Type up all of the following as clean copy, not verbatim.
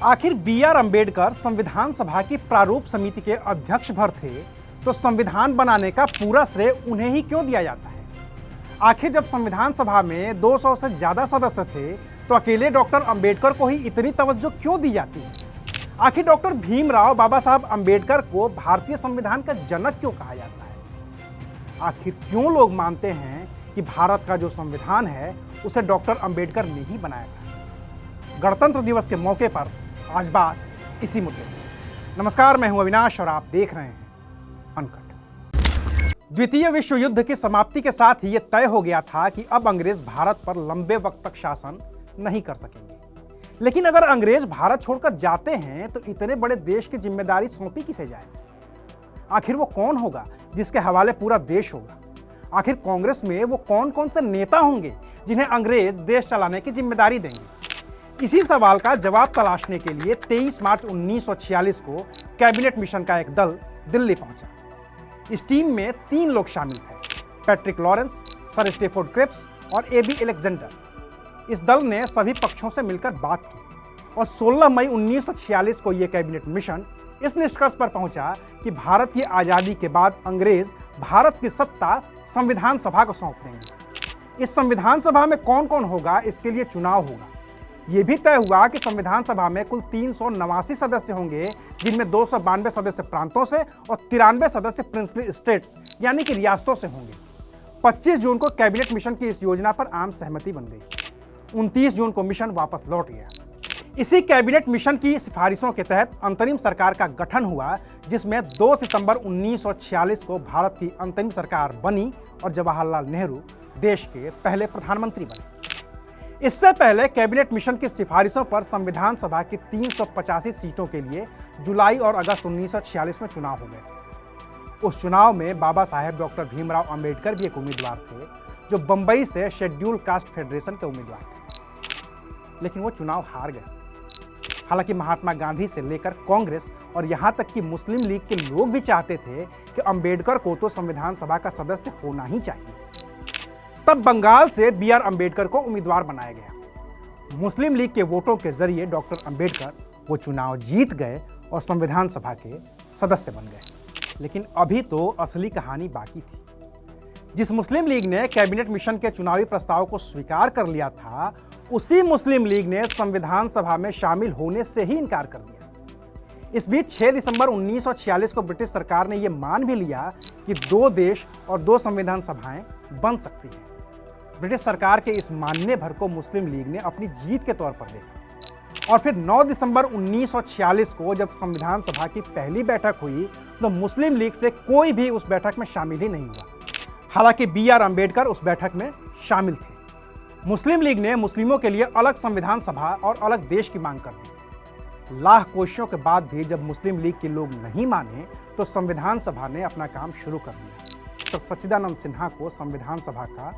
आखिर बी.आर. अम्बेडकर संविधान सभा की प्रारूप समिति के अध्यक्ष भर थे, तो संविधान बनाने का पूरा श्रेय उन्हें ही क्यों दिया जाता है? आखिर जब संविधान सभा में 200 से ज्यादा सदस्य थे, तो अकेले डॉक्टर अम्बेडकर को ही इतनी तवज्जो क्यों दी जाती है? आखिर डॉक्टर भीमराव बाबा साहब अम्बेडकर को भारतीय संविधान का जनक क्यों कहा जाता है? आखिर क्यों लोग मानते हैं कि भारत का जो संविधान है उसे डॉक्टर अम्बेडकर ने ही बनाया था? गणतंत्र दिवस के मौके पर आज बात इसी मुद्दे पर। नमस्कार, मैं हूं अविनाश और आप देख रहे हैं अनकट। द्वितीय विश्व युद्ध की समाप्ति के साथ ही यह तय हो गया था कि अब अंग्रेज भारत पर लंबे वक्त तक शासन नहीं कर सकेंगे। लेकिन अगर अंग्रेज भारत छोड़कर जाते हैं तो इतने बड़े देश की जिम्मेदारी सौंपी किसे जाए? आखिर वो कौन होगा जिसके हवाले पूरा देश होगा? आखिर कांग्रेस में वो कौन कौन से नेता होंगे जिन्हें अंग्रेज देश चलाने की जिम्मेदारी देंगे? इसी सवाल का जवाब तलाशने के लिए 23 मार्च 1946 को कैबिनेट मिशन का एक दल दिल्ली पहुंचा। इस टीम में 3 लोग शामिल थे, Patrick Lawrence, sir Stafford Cripps और ए.बी. अलेक्जेंडर। इस दल ने सभी पक्षों से मिलकर बात की और 16 मई 1946 को यह कैबिनेट मिशन इस निष्कर्ष पर पहुंचा कि भारत की आजादी के बाद अंग्रेज भारत की सत्ता संविधान सभा को सौंप देंगे। इस संविधान सभा में कौन कौन होगा, इसके लिए चुनाव होगा। यह भी तय हुआ कि संविधान सभा में कुल 389 सदस्य होंगे, जिनमें 292 सदस्य प्रांतों से और 93 सदस्य प्रिंसली स्टेट्स यानी कि रियासतों से होंगे। 25 जून को कैबिनेट मिशन की इस योजना पर आम सहमति बन गई। 29 जून को मिशन वापस लौट गया। इसी कैबिनेट मिशन की सिफारिशों के तहत अंतरिम सरकार का गठन हुआ, जिसमें 2 सितंबर 1946 को भारत की अंतरिम सरकार बनी और जवाहरलाल नेहरू देश के पहले प्रधानमंत्री बने। इससे पहले कैबिनेट मिशन की सिफारिशों पर संविधान सभा की 385 सीटों के लिए जुलाई और अगस्त 1946 में चुनाव हो गए थे। उस चुनाव में बाबा साहेब डॉक्टर भीमराव अम्बेडकर भी एक उम्मीदवार थे, जो बंबई से शेड्यूल कास्ट फेडरेशन के उम्मीदवार थे, लेकिन वो चुनाव हार गए। हालांकि महात्मा गांधी से लेकर कांग्रेस और यहां तक कि मुस्लिम लीग के लोग भी चाहते थे कि अम्बेडकर को तो संविधान सभा का सदस्य होना ही चाहिए। तब बंगाल से बी.आर. अम्बेडकर को उम्मीदवार बनाया गया। मुस्लिम लीग के वोटों के जरिए डॉक्टर अम्बेडकर वो चुनाव जीत गए और संविधान सभा के सदस्य बन गए। लेकिन अभी तो असली कहानी बाकी थी। जिस मुस्लिम लीग ने कैबिनेट मिशन के चुनावी प्रस्ताव को स्वीकार कर लिया था, उसी मुस्लिम लीग ने संविधान सभा में शामिल होने से ही इनकार कर दिया। इस बीच 6 दिसंबर 1946 को ब्रिटिश सरकार ने यह मान भी लिया कि 2 देश और 2 संविधान सभाएं बन सकती हैं। ब्रिटिश सरकार के इस मानने भर को मुस्लिम लीग ने अपनी जीत के तौर पर देखा और फिर 9 दिसंबर 1946 को जब संविधान सभा की पहली बैठक हुई, तो मुस्लिम लीग से कोई भी उस बैठक में शामिल ही नहीं हुआ। हालांकि बी.आर. अम्बेडकर उस बैठक में शामिल थे। मुस्लिम लीग ने मुस्लिमों के लिए अलग संविधान सभा और अलग देश की मांग कर दी। लाख कोशिशों के बाद भी जब मुस्लिम लीग के लोग नहीं माने, तो संविधान सभा ने अपना काम शुरू कर दिया। तो सच्चिदानंद सिन्हा को संविधान सभा का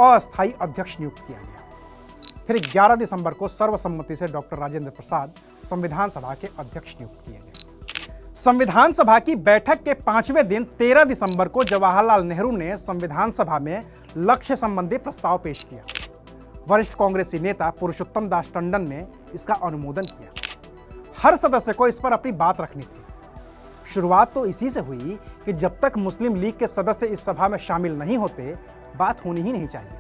अस्थायी अध्यक्ष नियुक्त किया गया। फिर 11 दिसंबर को सर्वसम्मति से डॉक्टर राजेंद्र प्रसाद संविधान सभा के अध्यक्ष नियुक्त किए गए। संविधान सभा की बैठक के 5वें दिन 13 दिसंबर को जवाहरलाल नेहरू ने संविधान सभा में लक्ष्य संबंधी प्रस्ताव पेश किया। वरिष्ठ कांग्रेसी नेता पुरुषोत्तम दास टंडन ने इसका अनुमोदन किया। हर सदस्य को इस पर अपनी बात रखनी थी। शुरुआत तो इसी से हुई कि जब तक मुस्लिम लीग के सदस्य इस सभा में शामिल नहीं होते, बात होनी ही नहीं चाहिए।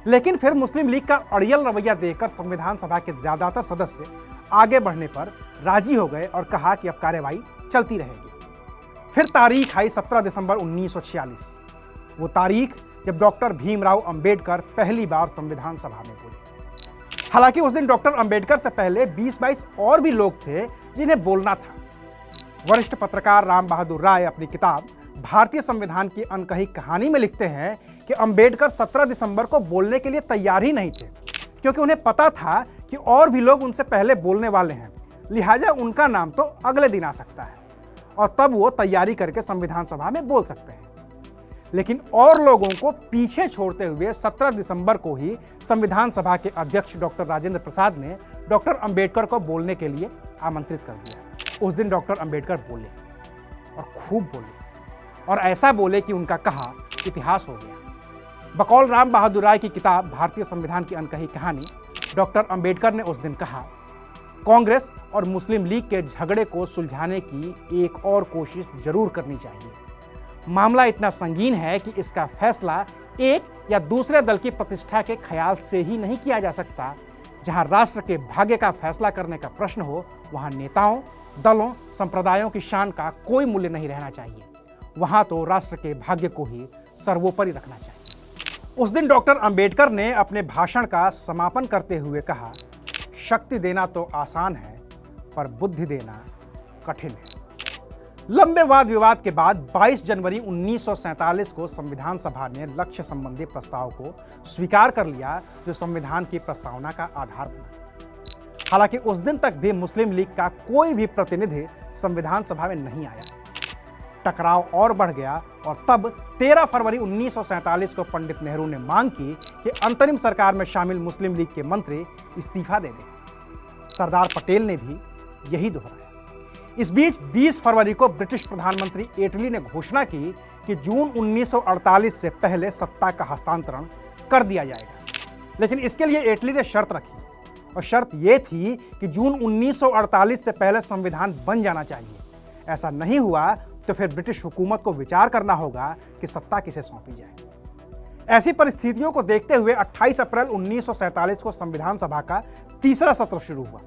लेकिन फिर मुस्लिम लीग का अड़ियल रवैया देखकर संविधान सभा के ज्यादातर सदस्य आगे बढ़ने पर राजी हो गए और कहा कि अब कार्यवाही चलती रहेगी। फिर तारीख आई 17 दिसंबर 1946, वो तारीख जब डॉक्टर भीमराव अम्बेडकर पहली बार संविधान सभा में बोले। हालांकि उस दिन डॉक्टर अम्बेडकर से पहले 20-22 और भी लोग थे जिन्हें बोलना था। वरिष्ठ पत्रकार राम बहादुर राय अपनी किताब भारतीय संविधान की अनकही कहानी में लिखते हैं कि अम्बेडकर 17 दिसंबर को बोलने के लिए तैयार ही नहीं थे, क्योंकि उन्हें पता था कि और भी लोग उनसे पहले बोलने वाले हैं, लिहाजा उनका नाम तो अगले दिन आ सकता है और तब वो तैयारी करके संविधान सभा में बोल सकते हैं। लेकिन और लोगों को पीछे छोड़ते हुए 17 दिसंबर को ही संविधान सभा के अध्यक्ष डॉक्टर राजेंद्र प्रसाद ने डॉक्टर अम्बेडकर को बोलने के लिए आमंत्रित कर दिया। उस दिन डॉक्टर अम्बेडकर बोले और खूब बोले और ऐसा बोले कि उनका कहा इतिहास हो गया। बकौल राम बहादुर राय की किताब भारतीय संविधान की अनकही कहानी, डॉक्टर अम्बेडकर ने उस दिन कहा, कांग्रेस और मुस्लिम लीग के झगड़े को सुलझाने की एक और कोशिश जरूर करनी चाहिए। मामला इतना संगीन है कि इसका फैसला एक या दूसरे दल की प्रतिष्ठा के ख्याल से ही नहीं किया जा सकता। जहां राष्ट्र के भाग्य का फैसला करने का प्रश्न हो, वहां नेताओं, दलों, संप्रदायों की शान का कोई मूल्य नहीं रहना चाहिए। वहां तो राष्ट्र के भाग्य को ही सर्वोपरि रखना चाहिए। उस दिन डॉक्टर अंबेडकर ने अपने भाषण का समापन करते हुए कहा, शक्ति देना तो आसान है, पर बुद्धि देना कठिन है। लंबे वाद विवाद के बाद 22 जनवरी 1947 को संविधान सभा ने लक्ष्य संबंधी प्रस्ताव को स्वीकार कर लिया, जो संविधान की प्रस्तावना का आधार बना। हालांकि उस दिन तक भी मुस्लिम लीग का कोई भी प्रतिनिधि संविधान सभा में नहीं आया। टकराव और बढ़ गया और तब 13 फरवरी 1947 को पंडित नेहरू ने मांग की कि अंतरिम सरकार में शामिल मुस्लिम लीग के मंत्री इस्तीफा दे दें। सरदार पटेल ने भी यही दोहराया। इस बीच 20 फरवरी को ब्रिटिश प्रधानमंत्री एटली ने घोषणा की कि जून 1948 से पहले सत्ता का हस्तांतरण कर दिया जाएगा। लेकिन इसके लिए एटली ने शर्त रखी, और शर्त यह थी कि जून 1948 से पहले संविधान बन जाना चाहिए। ऐसा नहीं हुआ तो फिर ब्रिटिश हुकूमत को विचार करना होगा कि सत्ता किसे सौंपी जाए। ऐसी परिस्थितियों को देखते हुए 28 अप्रैल 1947 को संविधान सभा का तीसरा सत्र शुरू हुआ।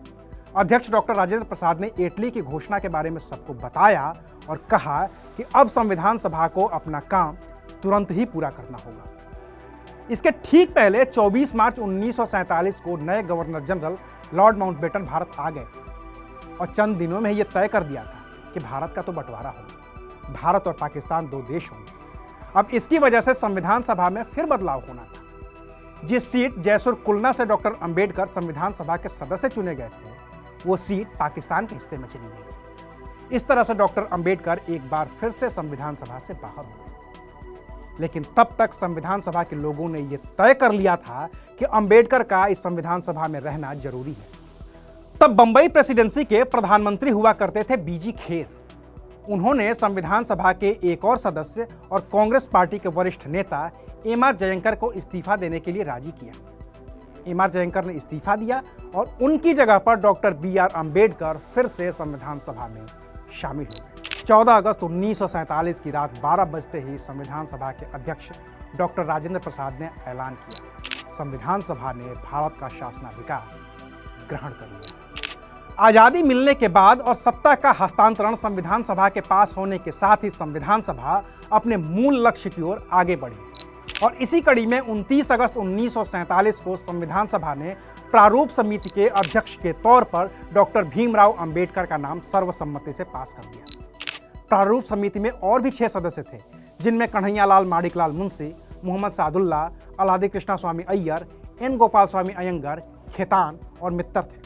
अध्यक्ष डॉक्टर राजेंद्र प्रसाद ने एटली की घोषणा के बारे में सबको बताया और कहा कि अब संविधान सभा को अपना काम तुरंत ही पूरा करना होगा। इसके ठीक पहले 24 मार्च 1947 को नए governor general Lord Mountbatten Bharat आ गए थे और चंद दिनों में यह तय कर दिया था कि भारत का तो बंटवारा होगा, भारत और पाकिस्तान दो देश होंगे। अब इसकी वजह से संविधान सभा में फिर बदलाव होना था। जिस सीट जयसुर कुलना से डॉक्टर अंबेडकर संविधान सभा के सदस्य चुने गए थे, वो सीट पाकिस्तान के हिस्से में चली गई। इस तरह से डॉक्टर अंबेडकर एक बार फिर से संविधान सभा से बाहर हो गए। लेकिन तब तक संविधान सभा के लोगों ने यह तय कर लिया था कि अंबेडकर का इस संविधान सभा में रहना जरूरी है। तब बंबई प्रेसिडेंसी के प्रधानमंत्री हुआ करते थे बीजी खेर। उन्होंने संविधान सभा के एक और सदस्य और कांग्रेस पार्टी के वरिष्ठ नेता एम.आर. जयंकर को इस्तीफा देने के लिए राजी किया। एम.आर. जयंकर ने इस्तीफा दिया और उनकी जगह पर डॉक्टर बी.आर. अंबेडकर फिर से संविधान सभा में शामिल हो गए। 14 अगस्त 1947 की रात 12 बजते ही संविधान सभा के अध्यक्ष डॉक्टर राजेंद्र प्रसाद ने ऐलान किया, संविधान सभा ने भारत का शासनाधिकार ग्रहण कर लिया। आजादी मिलने के बाद और सत्ता का हस्तांतरण संविधान सभा के पास होने के साथ ही संविधान सभा अपने मूल लक्ष्य की ओर आगे बढ़ी और इसी कड़ी में 29 अगस्त 1947 को संविधान सभा ने प्रारूप समिति के अध्यक्ष के तौर पर डॉक्टर भीमराव अंबेडकर का नाम सर्वसम्मति से पास कर दिया। प्रारूप समिति में और भी 6 सदस्य थे, जिनमें कन्हैयालाल माणिकलाल मुंशी, मोहम्मद सादुल्ला, अलादी कृष्णा स्वामी अय्यर, एन गोपाल स्वामी अयंगर, खेतान और मित्तर थे।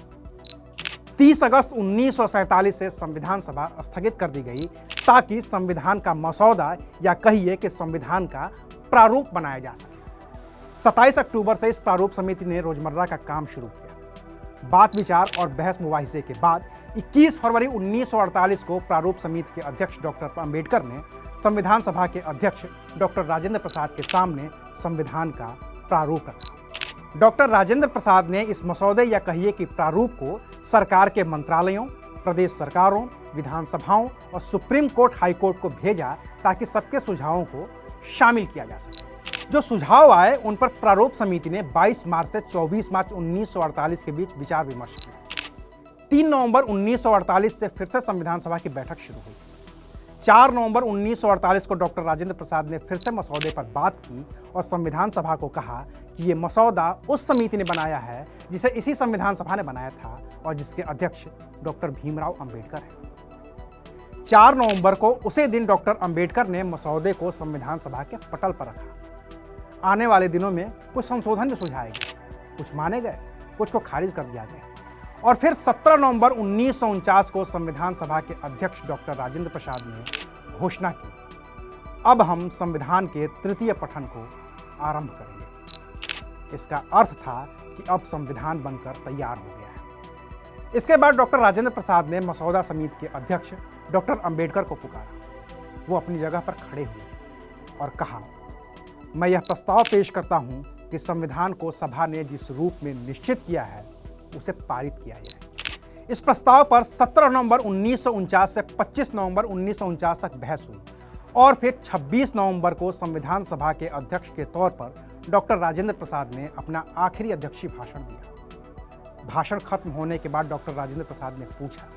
30 अगस्त 1947 से संविधान सभा स्थगित कर दी गई ताकि संविधान का मसौदा या कहिए कि संविधान का प्रारूप बनाया जा सके। 27 अक्टूबर से इस प्रारूप समिति ने रोजमर्रा का काम शुरू किया। बात विचार और बहस मुबाहिसे के बाद 21 फरवरी 1948 को प्रारूप समिति के अध्यक्ष डॉक्टर अंबेडकर ने संविधान सभा के अध्यक्ष डॉक्टर राजेंद्र प्रसाद के सामने संविधान का प्रारूप रखा। डॉक्टर राजेंद्र प्रसाद ने इस मसौदे या कहिए कि प्रारूप को सरकार के मंत्रालयों, प्रदेश सरकारों, विधानसभाओं और सुप्रीम कोर्ट, हाई कोर्ट को भेजा ताकि सबके सुझावों को शामिल किया जा सके। जो सुझाव आए उन पर प्रारूप समिति ने 22 मार्च से 24 मार्च 1948 के बीच विचार विमर्श किया। 3 नवंबर 1948 से फिर से संविधान सभा की बैठक शुरू हुई। 4 नवंबर 1948 को डॉक्टर राजेंद्र प्रसाद ने फिर से मसौदे पर बात की और संविधान सभा को कहा कि ये मसौदा उस समिति ने बनाया है जिसे इसी संविधान सभा ने बनाया था और जिसके अध्यक्ष डॉक्टर भीमराव अंबेडकर हैं। 4 नवंबर को उसी दिन डॉक्टर अंबेडकर ने मसौदे को संविधान सभा के पटल पर रखा। आने वाले दिनों में कुछ संशोधन भी सुझाए गए, कुछ माने गए, कुछ को खारिज कर दिया गया और फिर 17 नवंबर 1949 को संविधान सभा के अध्यक्ष डॉक्टर राजेंद्र प्रसाद ने घोषणा की, अब हम संविधान के तृतीय पठन को आरंभ करेंगे। इसका अर्थ था कि अब संविधान बनकर तैयार हो गया है। इसके बाद डॉक्टर राजेंद्र प्रसाद ने मसौदा समिति के अध्यक्ष डॉक्टर अंबेडकर को पुकारा। वो अपनी जगह पर खड़े हुए और कहा, मैं यह प्रस्ताव पेश करता हूं कि संविधान को सभा ने जिस रूप में निश्चित किया है उसे पारित किया जाए। इस प्रस्ताव पर 17 नवंबर 1949 से 25 नवंबर 1949 तक बहस हुई और फिर 26 नवंबर को संविधान सभा के अध्यक्ष के तौर पर डॉक्टर राजेंद्र प्रसाद ने अपना आखिरी अध्यक्षीय भाषण दिया। भाषण खत्म होने के बाद डॉक्टर राजेंद्र प्रसाद ने पूछा,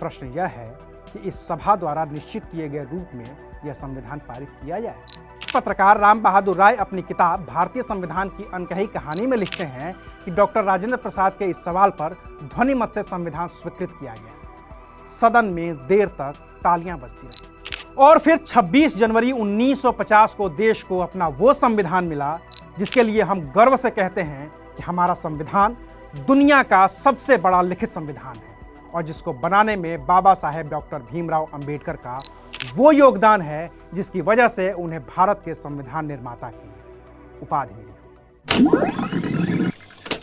प्रश्न यह है कि इस सभा द्वारा निश्चित किए गए रूप में यह संविधान पारित किया जाए। पत्रकार राम बहादुर राय अपनी किताब भारतीय संविधान की अनकही कहानी में लिखते हैं कि डॉक्टर राजेंद्र प्रसाद के इस सवाल पर ध्वनि मत से संविधान स्वीकृत किया गया। सदन में देर तक तालियां बजती रही और फिर 26 जनवरी 1950 को देश को अपना वो संविधान मिला जिसके लिए हम गर्व से कहते हैं कि हमारा संविधान दुनिया का सबसे बड़ा लिखित संविधान है और जिसको बनाने में बाबा साहेब डॉक्टर भीमराव अंबेडकर का वो योगदान है जिसकी वजह से उन्हें भारत के संविधान निर्माता की उपाधि मिली।